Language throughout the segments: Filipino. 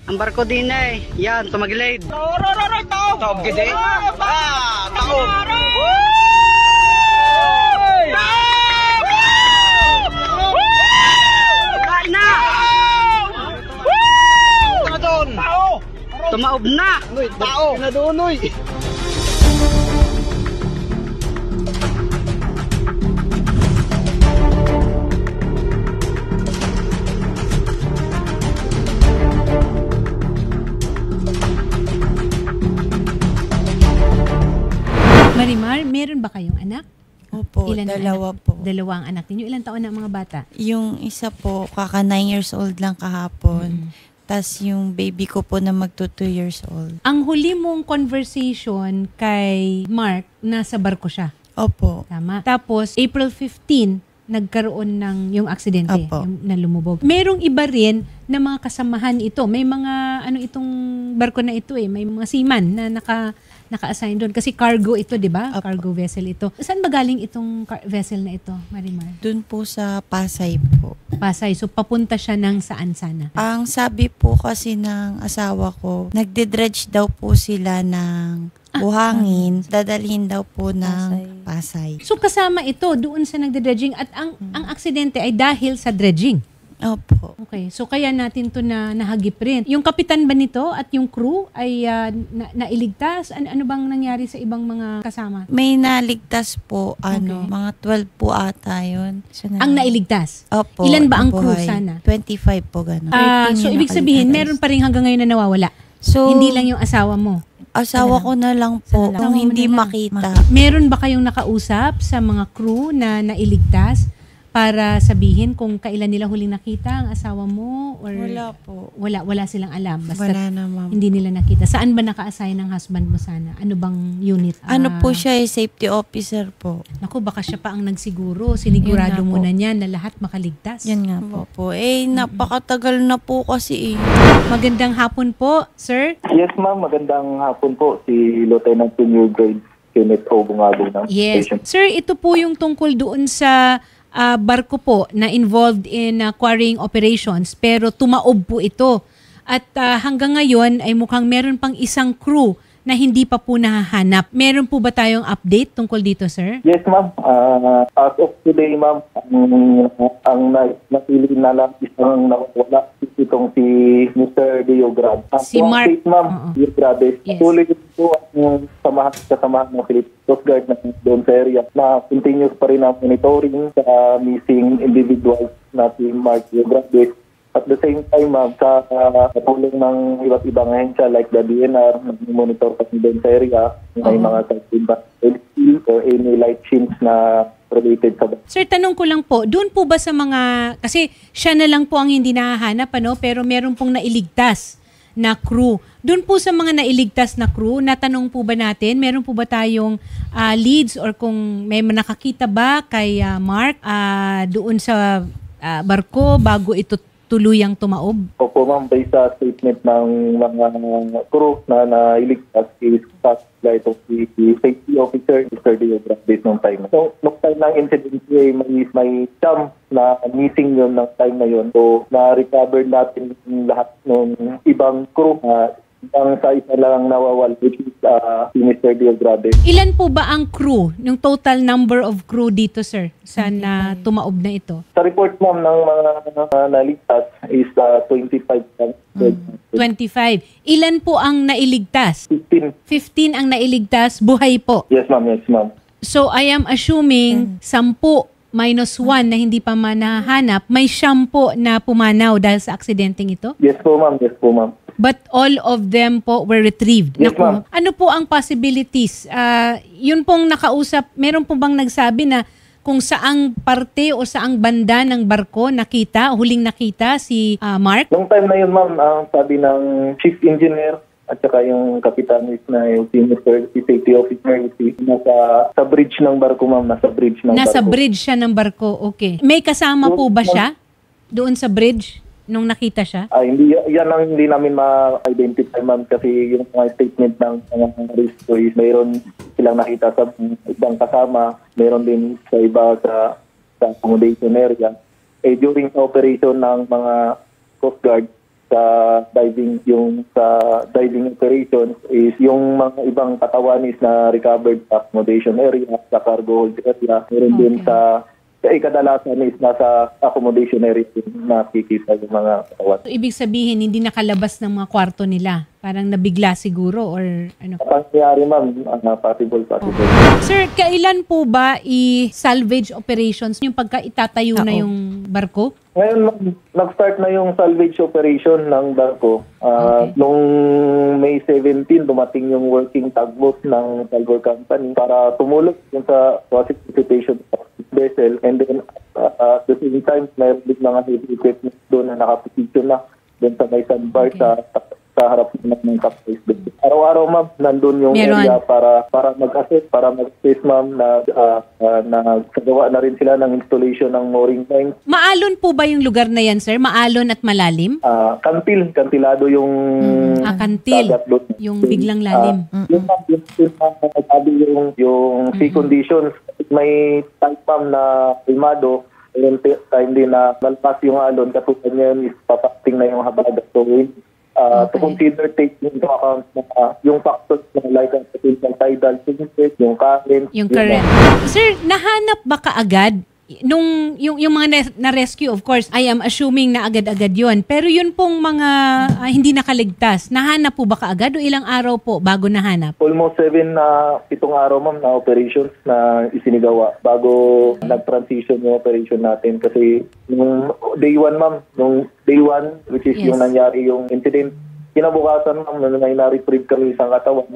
Ang barko din ay. Yan, tumagilid. Taob. Taob gede. Taob. Wala na! Tumaob na! Tao. Na doon, oy. Marimar, meron ba kayong anak? Opo, Ilan ang dalawa anak? po. Dalawa ang anak ninyo. Ilan taon na ang mga bata? Yung isa po, kaka 9 years old lang kahapon. Tas yung baby ko po na magto 2 years old. Ang huli mong conversation kay Mark, nasa barko siya. Opo. Tama. Tapos, April 15, nagkaroon ng yung aksidente, Apo. yung nalumubog. Merong iba rin na mga kasamahan ito. May mga, itong barko na ito may mga seaman na naka-assign doon. Kasi cargo ito, di ba? Apo. Cargo vessel ito. Saan ba galing itong vessel na ito, Marimar? Dun po sa Pasay po. Pasay. So, papunta siya ng saan sana? Ang sabi po kasi ng asawa ko, nagdedredge daw po sila ng buhangin, dadalhin daw po ng Pasay. So, kasama ito doon sa nagde-dredging at ang aksidente ay dahil sa dredging. Opo. Okay. So, kaya natin to na nahagip rin. Yung kapitan ba nito at yung crew ay nailigtas? Ano bang nangyari sa ibang mga kasama? May naligtas po, mga 12 po ata yun. Ang nailigtas? Opo. Ilan ba ang crew nabuhay. sana? 25 po, gano'n. So, ibig sabihin, meron pa rin hanggang ngayon na nawawala? So, Hindi lang yung asawa mo? asawa ko na lang po, Sana lang. nung hindi Asawa mo na makita. Meron ba kayong nakausap sa mga crew na nailigtas para sabihin kung kailan nila huling nakita ang asawa mo? Or Wala po. Wala silang alam. Basta Wala naman. hindi nila nakita. Saan ba naka-assign ng husband mo sana? Ano bang unit? Ano po siya, safety officer po. Naku, baka siya pa ang nagsiguro. Sinigurado Yun nga mo po. na niya na lahat makaligtas. Yan nga po. Napakatagal na po kasi Magandang hapon po, sir. Yes, ma'am. Magandang hapon po. Si Lieutenant Senior Grade Kenneth O. Bungabong ng Yes. station. Sir, ito po yung tungkol doon sa barko po na involved in quarrying operations pero tumaob po ito. At hanggang ngayon ay mukhang meron pang isang crew na hindi pa po nahahanap. Meron po ba tayong update tungkol dito, sir? Yes, ma'am. As of today, ma'am, ang napili na lang isang nawala itong si Mr. Dio Grab. Si Mark. Update, ma'am, Dio Grab. Yes. Tuloy po ang kasamahan ng Philippine Coast Guard na doon sa area na continuous pa rin ang monitoring sa missing individuals na si Mark Dio Grab. At the same time, ma'am, sa tulong ng iba't ibang ahensya like the DNR, nag-monitor pa doon sa area, may mga LC or any light chains na related sa Sir, tanong ko lang po, doon po ba sa mga, kasi siya na lang po ang hindi nahahanap, pero meron pong nailigtas na crew. Doon po sa mga nailigtas na crew, natanong po ba natin, meron po ba tayong leads or kung may nakakita ba kay Mark doon sa barko bago ito tuluyang tumaob? Opo, ma'am, based sa statement ng mga crew na nailigtas is itong si safety officer, Mr. Dio Grande nung time. So, nung time ng incident, may chum na missing yun ng time na yun. So, na-recover natin lahat ng ibang crew na ang sa isa lang nawawal, which is si Mr. Dio Grande. Ilan po ba ang crew, yung total number of crew dito, sir, sa na tumaob na ito? Sa report, ma'am, ng mga naligtas is 25. 25. Ilan po ang nailigtas? 15. 15 ang nailigtas, buhay po. Yes, ma'am. Yes, ma'am. So, I am assuming 10 minus 1 na hindi pa manahanap, may 10 na pumanaw dahil sa aksidenteng ito? Yes po, ma'am. Yes po, ma'am. But all of them po were retrieved. Yes, ma'am. Ano po ang possibilities? Yun pong nakausap, meron po bang nagsabi na kung saang parte o saang banda ng barko huling nakita si Mark? Nung time na yun, ma'am, ang sabi ng chief engineer at saka yung kapitan na yung senior safety officer nasa bridge ng barko, ma'am. Nasa bridge ng barko. Nasa bridge siya ng barko. Okay. May kasama po ba siya doon sa bridge nung nakita siya? Yan ang hindi namin ma-identify, ma'am, kasi yung mga statement ng mga risk is mayroon silang nakita sa ibang kasama, mayroon din sa iba sa accommodation area. During sa operation ng mga Coast Guard, sa diving operations is yung mga ibang katawan is na recovered sa accommodation area, sa cargo hold area, meron din sa kadalasan is nasa accommodation area nakikita yung mga katawan. So, ibig sabihin, hindi nakalabas ng mga kwarto nila. Parang nabigla siguro or ano. Pangyayari ma'am, possible. Sir, kailan po ba i-salvage operations yung pagka itatayo na yung barko? Ngayon, nag-start na yung salvage operation ng barko. Noong May 17, dumating yung working tugboat ng Salvor Company para tumulong sa participation of this vessel. And then, at the same time, mayroon din mga heavy equipment doon na nakaposisyon na doon sa may sandbar sa harap ng capsize vessel. Araw-araw, ma'am, nandun yung area para mag-assess, ma'am, na nagagawa na rin sila ng installation ng mooring lines. Maalon po ba yung lugar na yan, sir? Maalon at malalim? Kantilado yung kantil. dagat doon. Yung biglang lalim. Yung sea conditions. May time, ma'am, na ilmado. Yung time din na malpas yung alon. Katulad ngayon is papakting na yung habagat. So, to consider taking into account yung factors like potential tidal changes, yung current. Yung current. Sir, nahanap ba kaagad nung yung mga na-rescue, of course, I am assuming na agad-agad yon. Pero yun pong mga hindi nakaligtas, nahanap po ba kaagad o ilang araw po bago nahanap? Almost 7 araw, ma'am, na operations na isinigawa bago nag-transition yung operation natin. Kasi nung day 1, ma'am, which is yung nangyari yung incident, kinabukasan, ma'am, na na-retrieve kami isang katawan.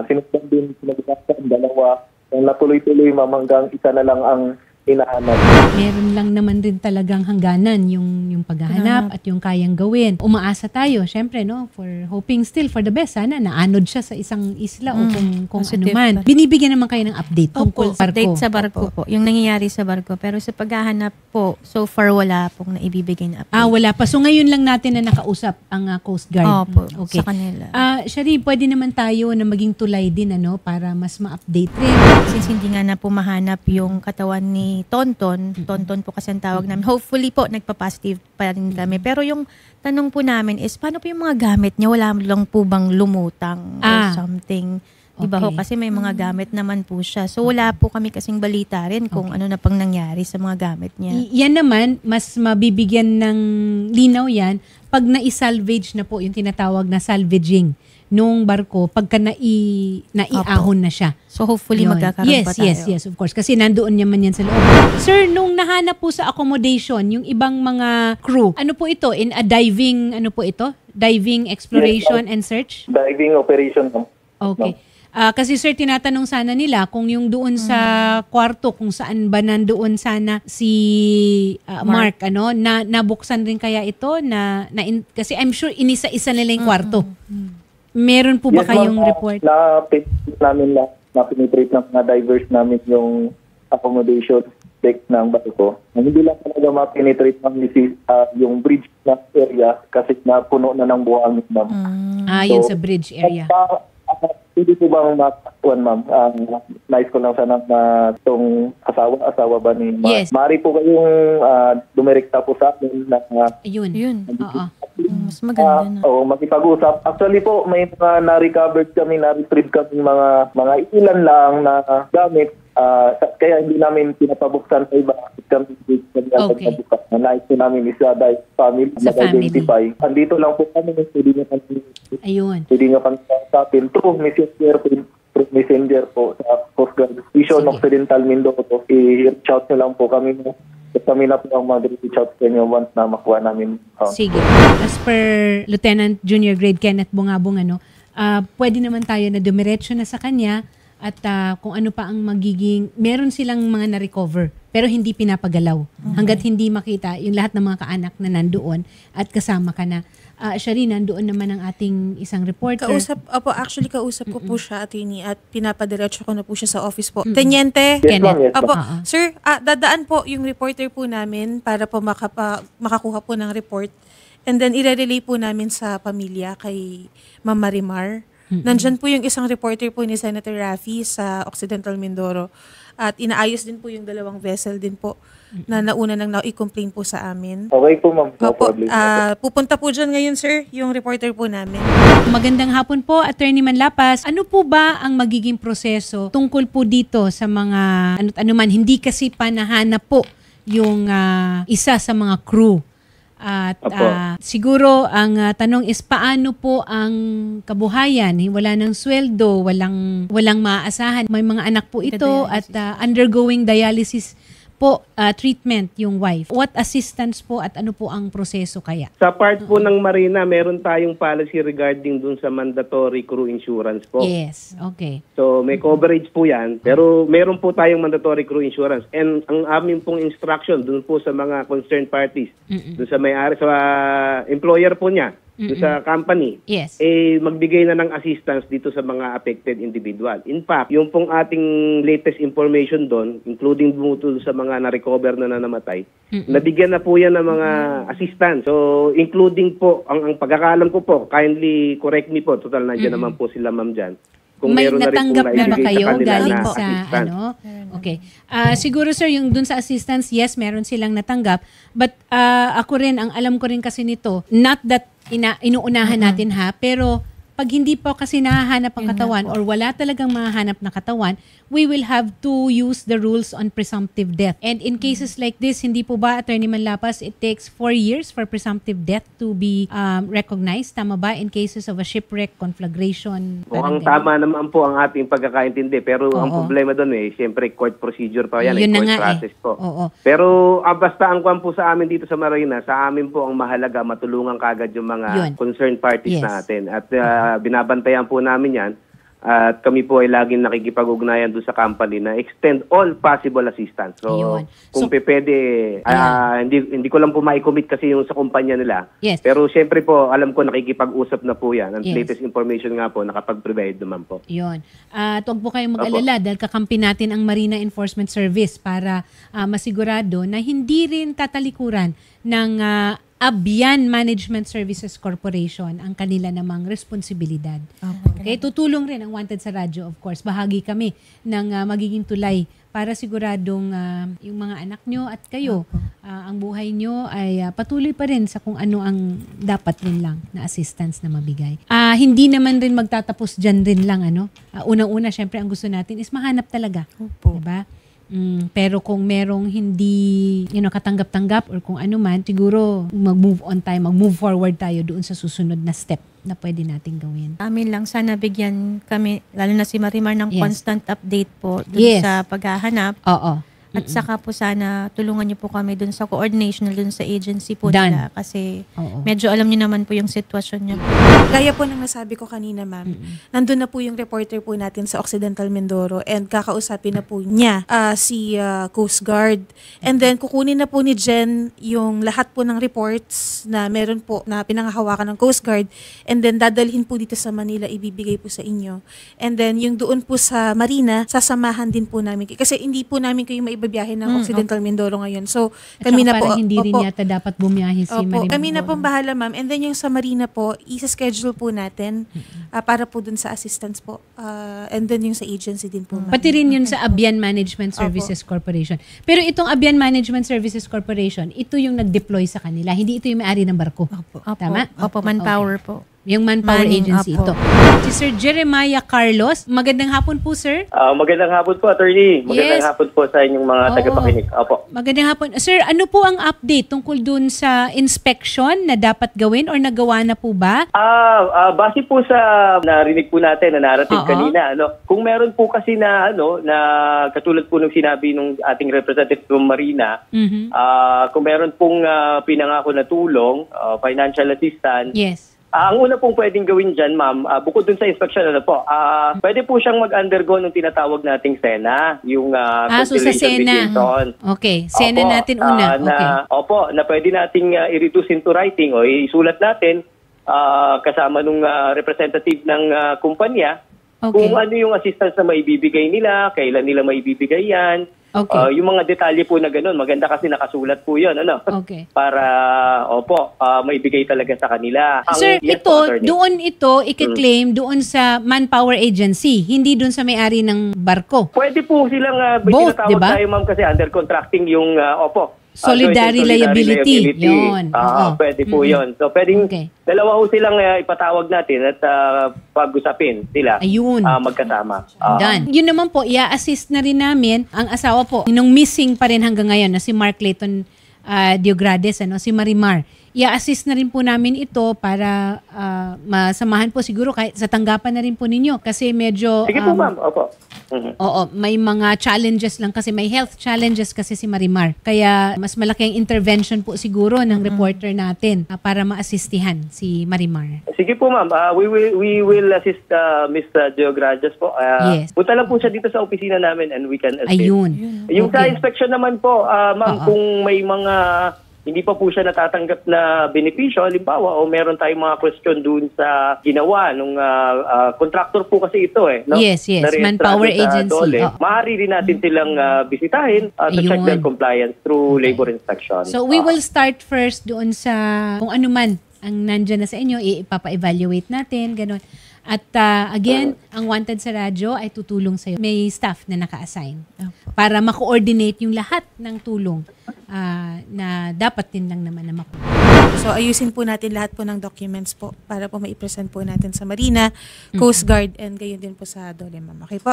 Sinundan din, kinabukasan, 2. Yung natuloy-tuloy, ma'am, hanggang isa na lang ang hinahanap. Meron lang naman din talagang hangganan yung paghahanap at yung kayang gawin. Umaasa tayo, syempre, no, for hoping still for the best. Sana naanod siya sa isang isla o kung ano man. Binibigyan naman kayo ng update tungkol sa barko. Update sa barko po. Yung nangyayari sa barko. Pero sa paghahanap po, so far wala pong naibibigay na update. Wala pa. So ngayon lang natin na nakausap ang Coast Guard. Opo, Okay. sa kanila. Shari, pwede naman tayo na maging tulay din para mas ma-update rin. Since hindi nga na po mahanap yung katawan ni Tonton po kasi ang tawag namin. Hopefully po, nagpa-positive pa rin kami. Pero yung tanong po namin is, paano po yung mga gamit niya? Wala lang po bang lumutang or something? Diba ho? Kasi may mga gamit naman po siya. So wala po kami kasing balita rin kung ano na pang nangyari sa mga gamit niya. Yan naman, mas mabibigyan ng linaw yan pag na-salvage na po yung tinatawag na salvaging nung barko pagka naiahon na siya. So hopefully magkakaroon pa tayo. Yes, of course. Kasi nandoon naman yan sa loob. Sir, nung nahanap po sa accommodation, yung ibang mga crew, ano po ito? In a diving, diving exploration and search? Diving operation. Okay. Kasi sir, tinatanong sana nila kung yung doon sa kwarto, kung saan ba nandoon sana si Mark, nabuksan rin kaya ito? Kasi I'm sure inisa-isa nila yung kwarto. Meron po ba kayong report? Na-penetrate ng mga divers namin yung accommodation deck ng barko. Hindi lang talaga ma-penetrate yung bridge na area kasi napuno na ng buhangin, ma'am. Yun sa bridge area. Hindi po bang ma'am? Nice ko lang sana na itong asawa ba ni Mark? Yes. Maaari po kayong dumirekta po sa amin na Yun. Oo. Mas maganda na. Makipag-usap. Actually po, may mga na-retrieve kami mga ilan lang na gamit. Kaya hindi namin pinapabuksan sa iba. Kami nagpabukas. Nais po namin isa dahil family mag-identify. Andito lang po kami. Pwede nyo kami kausapin through messenger po sa Coast Guard Division Occidental Mindoro. I-reach out nyo lang po kami. Kami na po ang mag-reach out sa inyo once na makuha namin. Sige. As per Lieutenant Junior Grade Kenneth Bungabong, pwede naman tayo na dumiretso na sa kanya at kung ano pa ang magiging, meron silang mga na-recover pero hindi pinapagalaw. Hanggat hindi makita yung lahat ng mga kaanak na nandoon at kasama ka na. Shari, nandoon naman ang ating isang reporter. Actually kausap ko po siya, attorney, at pinapadiretso ko na po siya sa office po. Teniente, Kenneth. Sir, dadaan po yung reporter po namin para po makakuha po ng report. And then, i-relay po namin sa pamilya kay Ma'am Marimar. Nandyan po yung isang reporter po ni Senator Raffy sa Occidental Mindoro. At inaayos din po yung dalawang vessel din po na nauna nang na-i-complain po sa amin. Okay po, ma'am. No Opo, problem. pupunta po dyan ngayon, sir, yung reporter po namin. Magandang hapon po, Attorney Manlapas. Ano po ba ang magiging proseso tungkol po dito sa mga ano man, hindi kasi pa nahanap po yung isa sa mga crew? At siguro ang tanong is paano po ang kabuhayan? Wala nang sweldo, walang maaasahan. May mga anak po ito at undergoing dialysis po treatment yung wife. What assistance po at ano po ang proseso kaya? Sa part po ng Marina, meron tayong policy regarding dun sa mandatory crew insurance po. Yes, okay. So may coverage po yan, pero meron po tayong mandatory crew insurance. And ang aming pong instruction dun po sa mga concerned parties, dun sa may-ari, sa employer po niya, dun sa company, Yes. magbigay na ng assistance dito sa mga affected individual. In fact, yung pong ating latest information doon, including bumutol sa mga na-recover na namatay, nabigyan na po yan ng mga assistance. So, including po, ang pagkakalam ko po, kindly correct me po, total nandiyan naman po sila ma'am dyan. Kung May meron na rin natanggap pong na ba naibigay kayo sa kanila galing na sa assistance. ano? Okay. Siguro sir, yung dun sa assistance, yes, meron silang natanggap. But ako rin, ang alam ko rin kasi nito, not that inuunahan natin pero pag hindi po kasi nahahanap ang katawan or wala talagang mahahanap na katawan, we will have to use the rules on presumptive death. And in cases like this, hindi po ba, Attorney Manlapas, it takes 4 years for presumptive death to be recognized? Tama ba? In cases of a shipwreck, conflagration? Mukhang tama naman po ang ating pagkakaintindi. Pero ang problema doon siyempre court procedure pa yan. Yun na Court nga process po. Oo. Pero basta ang kwan po sa amin dito sa Marina, sa amin po ang mahalaga matulungan kagad yung mga concerned parties Yes. natin. At binabantayan po namin yan. At kami po ay laging nakikipag-ugnayan doon sa company na extend all possible assistance. So, Ayun. kung pwede, hindi ko lang po mai-commit kasi yung sa kumpanya nila. Yes. Pero siyempre po, alam ko nakikipag-usap na po yan. Ang Yes. latest information nga po, nakapag-provide naman po. Yun. At huwag po kayong mag-alala dahil kakampi natin ang Marina Enforcement Service para masigurado na hindi rin tatalikuran ng Abyan Management Services Corporation ang kanila namang responsibilidad. Okay? Tutulong rin ang Wanted sa Radyo, of course. Bahagi kami ng magiging tulay para siguradong yung mga anak nyo at kayo, ang buhay nyo ay patuloy pa rin sa kung ano ang dapat rin lang na assistance na mabigay. Hindi naman rin magtatapos dyan rin lang. Unang-una, syempre, ang gusto natin is mahanap talaga. Diba? Pero kung merong hindi katanggap-tanggap or kung ano man, siguro mag-move on tayo, mag-move forward tayo doon sa susunod na step na pwede nating gawin. Amin lang, sana bigyan kami, lalo na si Marimar, ng Yes. constant update po dun Yes. sa paghahanap. Oo. At saka po sana tulungan niyo po kami dun sa coordination dun sa agency po Done. nila. Kasi Oo. medyo alam niyo naman po yung sitwasyon niya. Gaya po ng nasabi ko kanina, ma'am, nandun na po yung reporter po natin sa Occidental Mindoro and kakausapin na po niya si Coast Guard. And then kukunin na po ni Jen yung lahat po ng reports na meron po na pinangahawakan ng Coast Guard and then dadalhin po dito sa Manila, ibibigay po sa inyo. And then yung doon po sa Marina, sasamahan din po namin. Kasi hindi po namin kayo maibabiyahe ng Occidental Mindoro ngayon. So At kami saka na po. parang hindi rin Opo. yata dapat bumiyahe si Opo, Marimar. kami na pong bahala, ma'am. And then yung sa Marina po, isa-schedule po natin para po dun sa assistance po. And then yung sa agency din po, ma'am. Pati rin yun sa Abyan Management Services Corporation. Pero itong Abyan Management Services Corporation, ito yung nag-deploy sa kanila. Hindi ito yung may-ari ng barko. Tama? Opo, manpower po. Yung manpower Manning, agency opo. ito. Si Sir Jeremiah Carlos. Magandang hapon po, sir. Magandang hapon po, attorney. Magandang Yes. hapon po sa inyong mga Oo. tagapakinig. Opo. Magandang hapon. Sir, ano po ang update tungkol dun sa inspection na dapat gawin or nagawa na po ba? Base po sa narinig po natin na narating Oo. kanina, kung meron po kasi na na katulad po ng sinabi ng ating representative ng Marina, kung meron pong pinangako na tulong, financial assistance, Yes. ang una pong pwedeng gawin dyan, ma'am, bukod dun sa inspection, pwede po siyang mag-undergo ng tinatawag nating SENA, yung So sa SENA. Okay. SENA Opo, natin una. Okay. Na pwede nating i-reduce into writing o isulat natin kasama nung representative ng kumpanya Okay. kung ano yung assistance na maibibigay nila, kailan nila maibibigay yan, Okay. Yung mga detalye po na ganun, maganda kasi nakasulat po yun, ano? Okay. Para, maibigay talaga sa kanila. Sir, Yes po, attorney. doon i-claim doon sa manpower agency, hindi doon sa may-ari ng barko. Pwede po silang Both, tinatawag diba? tayo, ma'am, kasi under contracting yung, Solidary liability. Yun. Oo. Pwede po yun. So, pwedeng Okay. dalawa ho silang ipatawag natin at pag-usapin sila. Ayun. Magkasama. Done. Yun naman po, i-assist na rin namin ang asawa po, nung missing pa rin hanggang ngayon na si Mark Clayton Diogrades, si Marimar. I-assist na rin po namin ito para masamahan po siguro kahit sa tanggapan na rin po ninyo kasi medyo... Sige po, ma'am. Opo. Oo, may mga challenges lang kasi may health challenges kasi si Marimar. Kaya mas malaki ang intervention po siguro ng reporter natin para maasistihan si Marimar. Sige po, ma'am. We will assist Ms. Diogrades po. Yes. Punta lang po siya dito sa opisina namin and we can assist. Ayun. Yung sa Okay. inspection naman po, ma'am, kung may mga hindi pa po siya natatanggap na benepisyo, halimbawa, o meron tayong mga question dun sa ginawa nung contractor po kasi ito no? Yes. Na-rehistrado Manpower sa agency. DOLE. Oo. Maaari rin natin silang bisitahin to check Ayun. their compliance through labor inspection. So we will start first doon sa kung ano man ang nandyan na sa inyo, ipapa-evaluate natin, gano'n. At again, ang Wanted sa Radyo ay tutulong sa'yo. May staff na naka-assign para ma-coordinate yung lahat ng tulong na dapat din lang naman na makuha. So ayusin po natin lahat po ng documents po para po maipresent po natin sa Marina, Coast Guard, and gayon din po sa DOLE, ma'am. Okay po?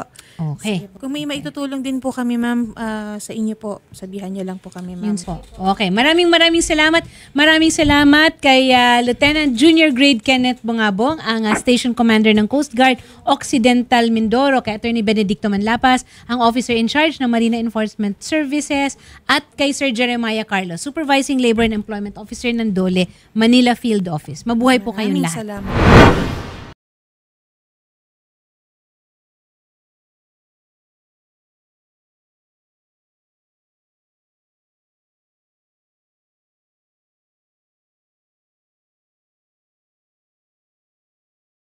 Okay. Sige po. Kung may maitutulong din po kami, ma'am, sa inyo po, sabihan nyo lang po kami, ma'am. Yun po. Okay. Maraming salamat. Maraming salamat kay Lieutenant Junior Grade Kenneth Bongabong, ang Station Commander ng Coast Guard Occidental Mindoro, kay Attorney Benedicto Manlapas, ang Officer in Charge ng Marina Enforcement Services, at kay Sir Jeremiah Carlos, Supervising Labor and Employment Officer ng DOLE, Manila Field Office. Mabuhay po kayong Maraming lahat. salamat.